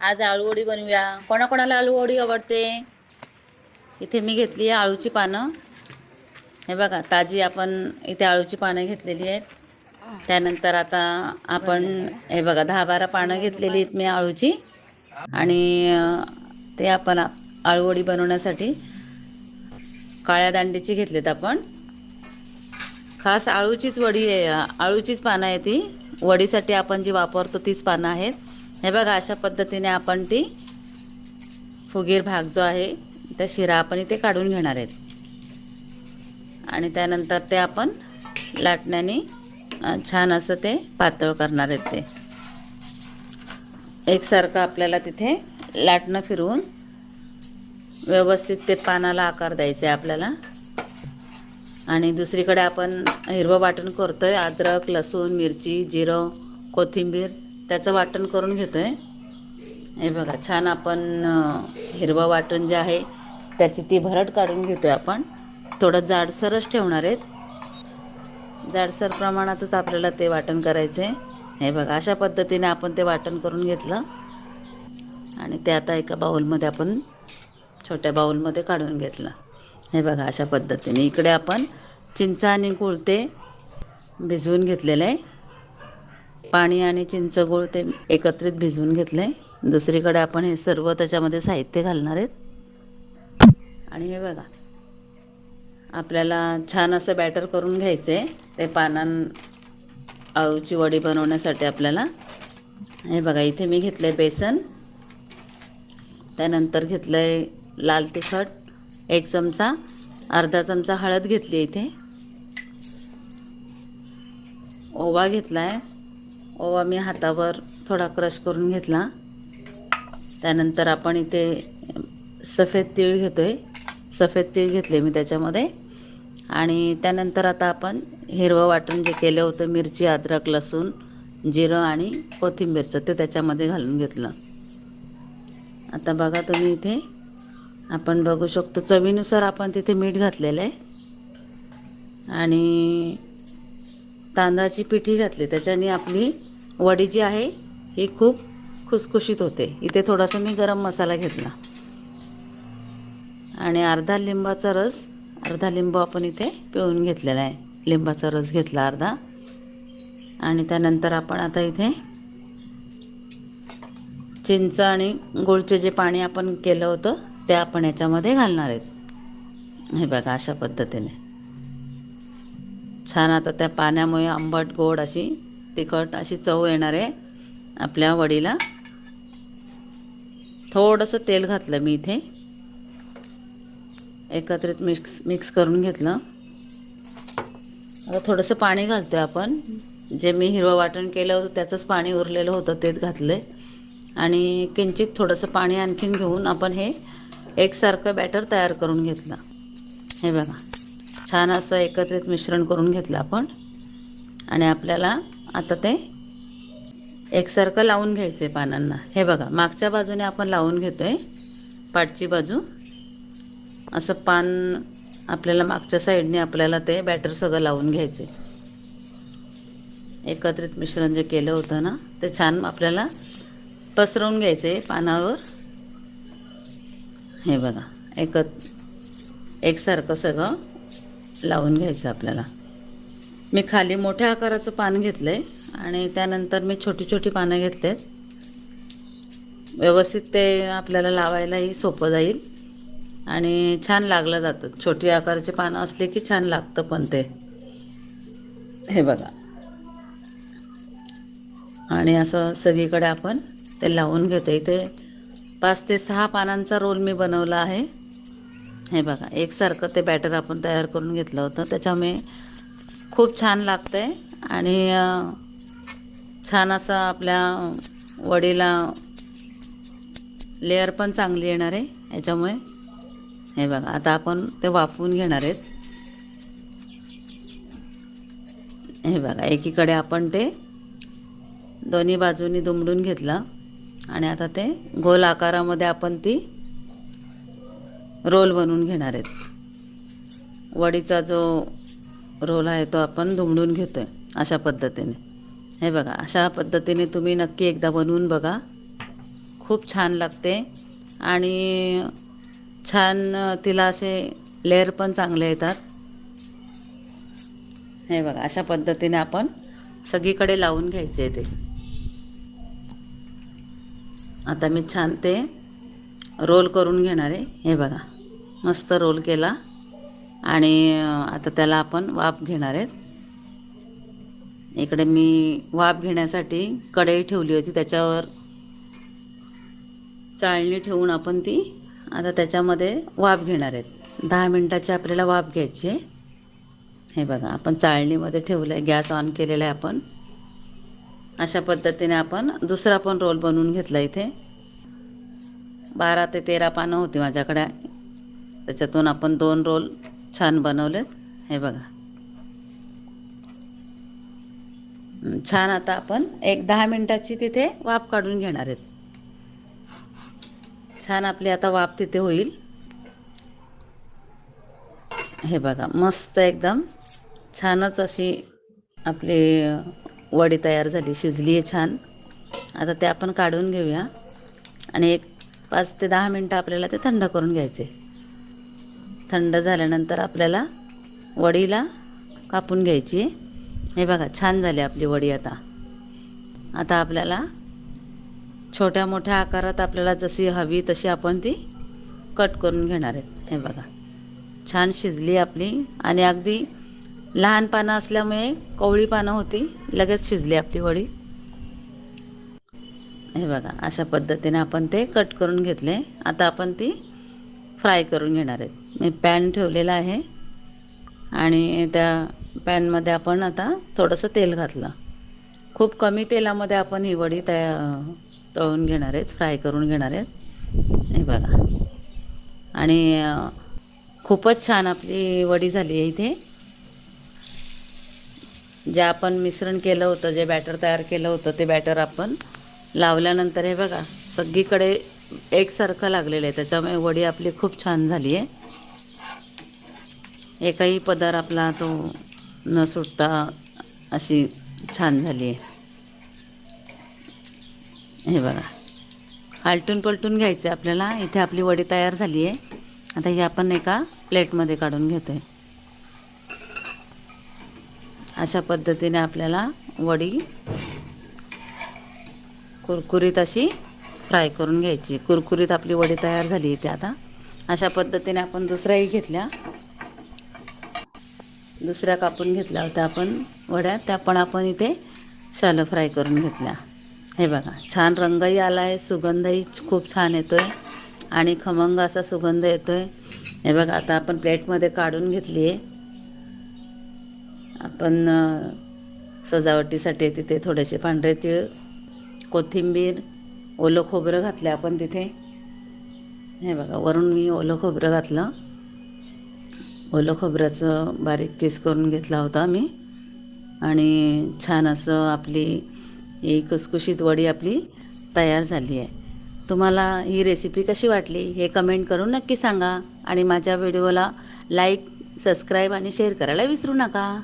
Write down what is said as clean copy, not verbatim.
आज आळूवडी बनवूया। कोणाकोणाला आळूवडी आवडते? इथे मी घेतली आहे आळूची पानं। हे बघा, ताजी आपण इथे आळूची पानं घेतलेली आहेत। त्यानंतर आता आपण हे बघा 10-12 पानं घेतलेली आहेत मी आळूची, आणि ते आपण आळूवडी बनवण्यासाठी काळ्या दांडीची घेतलेत आपण। खास आळूचीच वडी आहे, आळूचीच पानं आहे ती। वडीसाठी आपण जी वापरतो तीच पानं आहेत। हे बघा, अशा पद्धतीने आपण ती फुगीर भाग जो आहे त्या शिरा आपण इथे काढून घेणार आहेत, आणि त्यानंतर ते आपण लाटण्याने छान असं ते पातळ करणार आहेत। ते एकसारखं आपल्याला तिथे लाटणं फिरवून व्यवस्थित ते पानाला आकार द्यायचा आहे आपल्याला। आणि दुसरीकडे आपण हिरवं वाटण करतोय, अद्रक, लसूण, मिरची, जिरं, कोथिंबीर त्याचं वाटण करून घेतोय। हे बघा, छान आपण हिरवं वाटण जे आहे त्याची ती भरट काढून घेतोय आपण। थोडं जाडसरच ठेवणार आहेत, जाडसर प्रमाणातच आपल्याला ते वाटण करायचं आहे। हे बघा, अशा पद्धतीने आपण ते वाटण करून घेतलं, आणि ते आता एका बाउलमध्ये आपण छोट्या बाउलमध्ये काढून घेतलं। हे बघा, अशा पद्धतीने इकडे आपण चिंच आणि गूळ ते भिजवून घेतलेलं आहे। पाणी आणि चिंच गूळ ते एकत्रित भिजवून घेतलं आहे। दुसरीकडे आपण हे सर्व त्याच्यामध्ये साहित्य घालणार आहेत। आणि हे बघा, आपल्याला छान असं बॅटर करून घ्यायचं आहे ते आळूची वडी बनवण्यासाठी आपल्याला। हे बघा, इथे मी घेतलं आहे बेसन, त्यानंतर घेतलं आहे लाल तिखट 1 चमचा, अर्धा चमचा हळद घेतली इथे, ओवा घेतला आहे। ओवा मी हातावर थोडा क्रश करून घेतला। त्यानंतर आपण इथे सफेद तीळ घेतोय, सफेद तीळ घेतले मी त्याच्यामध्ये। आणि त्यानंतर आता आपण हिरवं वाटण जे केलं होतं, मिरची, अद्रक, लसूण, जिरं आणि कोथिंबीरचं, ते त्याच्यामध्ये घालून घेतलं। आता बघा तुम्ही इथे आपण बघू शकतो, चवीनुसार आपण तिथे मीठ घातलेलं आहे, आणि तांदळाची पिठी घातली, त्याच्याने आपली वडी जी आहे ही खूप खुसखुशीत होते। इथे थोडासा मी गरम मसाला घेतला, आणि अर्धा लिंबू आपण इथे पिळून घेतलेला आहे। लिंबाचा रस घेतला अर्धा, आणि त्यानंतर आपण आता इथे चिंच आणि गूळचे जे पाणी आपण केलं होतं ते आपण याच्यामध्ये घालणार आहेत। हे बघा, अशा पद्धतीने छान आता त्या पाण्यामुळे आंबट गोड अशी तिखट अशी चव येणार आहे आपल्या वडीला। थोडंसं तेल घातलं मी इथे, एकत्रित मिक्स करून घेतलं। आता थोडंसं पाणी घालतोय आपण, जे मी हिरवं वाटण केलं होतं त्याचंच पाणी उरलेलं होतं तेच घातलं आहे, आणि किंचित थोडंसं पाणी आणखीन घेऊन आपण हे एकसारखं बॅटर तयार करून घेतलं। हे बघा, छान असं एकत्रित मिश्रण करून घेतलं आपण, आणि आपल्याला आता ते एकसारखं लावून घ्यायचं आहे पानांना। हे बघा, मागच्या बाजूने आपण लावून घेतो आहे, पाठची बाजू असं पान आपल्याला मागच्या साईडने आपल्याला ते बॅटर सगळं लावून घ्यायचं आहे। एकत्रित मिश्रण जे केलं होतं ना ते छान आपल्याला पसरवून घ्यायचं आहे पानावर। हे बघा, एकसारखं सगळं लावून घ्यायचं आपल्याला। मी खाली मोठ्या आकाराचं पान घेतलं आहे, आणि त्यानंतर मी छोटी छोटी पानं घेतलेत, व्यवस्थित ते आपल्याला लावायलाही सोपं जाईल, आणि छान लागलं जातं। छोटी आकाराची पानं असली की छान लागतं पण ते। हे बघा, आणि असं सगळीकडे आपण ते लावून घेतो। इथे 5 ते 6 पानांचा रोल मी बनवला आहे। हे बघा, एकसारखं ते बॅटर आपण तयार करून घेतलं होतं, त्याच्यामुळे खूप छान लागतं आहे, आणि छान असं आपल्या वडीला लेअर पण चांगली येणार आहे याच्यामुळे। हे बघा, आता आपण ते वाफवून घेणार आहेत। हे बघा, एकीकडे आपण ते दोन्ही बाजूनी दुमडून घेतलं, आणि आता ते गोल आकारामध्ये आपण ती रोल बनवून घेणार आहेत। वडीचा जो रोल आहे तो आपण दुमडून घेतोय अशा पद्धतीने। हे बघा, अशा पद्धतीने तुम्ही नक्की एकदा बनवून बघा, खूप छान लागते आणि छान तिला असे लेअर पण चांगले येतात. हे बघा, अशा पद्धतीने आपण सगळीकडे लावून घ्यायचे ते. आता मी छान ते रोल करून घेणार आहे. हे बघा, मस्त रोल केला आणि आता त्याला आपण वाफ घेणार आहेत. इकडे मी वाफ घेण्यासाठी कढई ठेवली होती, त्याच्यावर चाळणी ठेवून आपण ती आता त्याच्यामध्ये वाफ घेणार आहेत. 10 मिनटाची आपल्याला वाफ घ्यायची आहे. हे बघा, आपण चाळणीमध्ये ठेवलं आहे, गॅस ऑन केलेला आहे आपण. अशा पद्धतीने आपण दुसरा पण रोल बनवून घेतला. इथे 12 ते 13 पानं होती माझ्याकडे, त्याच्यातून आपण 2 रोल छान बनवलेत. हे बघा, छान. आता आपण एक 10 मिनटाची तिथे वाफ काढून घेणार आहेत. छान आपली आता वाफ तिथे होईल. हे बघा, मस्त एकदम छानच अशी आपली वडी तयार झाली, शिजली आहे छान. आता ते आपण काढून घेऊया आणि एक 5 ते 10 मिनटं आपल्याला ते थंड करून घ्यायचे. थंड झाल्यानंतर आपल्याला वडीला कापून घ्यायची. हे बघा, छान झाली आपली वडी. आता आपल्याला छोट्या मोठ्या आकारात आपल्याला जशी हवी तशी आपण ती कट करून घेणार आहेत. हे बघा, छान शिजली आपली आणि अगदी लहान पानं असल्यामुळे कवळी पानं होती, लगेच शिजली आपली वडी. हे बघा, अशा पद्धतीने आपण ते कट करून घेतले. आता आपण ती फ्राय करून घेणार आहेत. मी पॅन ठेवलेला आहे आणि त्या पॅनमध्ये आपण आता थोडंसं तेल घातलं. खूप कमी तेलामध्ये आपण ही वडी तळून घेणार आहेत, फ्राय करून घेणार आहेत. हे बघा, आणि खूपच छान आपली वडी झाली आहे. इथे जे आपण मिश्रण केलं होतं, जे बॅटर तयार केलं होतं, ते बॅटर आपण लावल्यानंतर हे बघा सगळीकडे एकसारखं लागलेलं आहे, त्याच्यामुळे वडी आपली खूप छान झाली आहे. एकही पदर आपला तो न सुटता अशी छान झाली आहे. हे बघा, आलटून पलटून घ्यायचं आपल्याला. इथे आपली वडी तयार झाली आहे. आता ही आपण एका प्लेटमध्ये काढून घेतो आहे. अशा पद्धतीने आपल्याला वडी कुरकुरीत अशी फ्राय करून घ्यायची. कुरकुरीत आपली वडी तयार झाली इथे. आता अशा पद्धतीने आपण दुसऱ्याही घेतल्या, दुसऱ्या कापून घेतल्या होत्या आपण वड्या, त्या पण आपण इथे शॅलो फ्राय करून घेतल्या. हे बघा, छान रंगही आला आहे, सुगंधही खूप छान येतो आहे आणि खमंग असा सुगंध येतो आहे. हे बघा, आता आपण प्लेटमध्ये काढून घेतली आहे. आपण सजावटीसाठी तिथे थोडेसे पांढरे तीळ, कोथिंबीर, ओलं खोबरं घातलं आपण तिथे. हे बघा, वरून मी ओलं खोबरं घातलं. ओलं खोबऱ्याचं बारीक पीस करून घेतला होता मी आणि छान असं आपली ही खुसखुशीत वडी आपली तयार झाली आहे. तुम्हाला ही रेसिपी कशी वाटली हे कमेंट करून नक्की सांगा आणि माझ्या व्हिडिओला लाईक, सबस्क्राईब आणि शेअर करायला विसरू नका.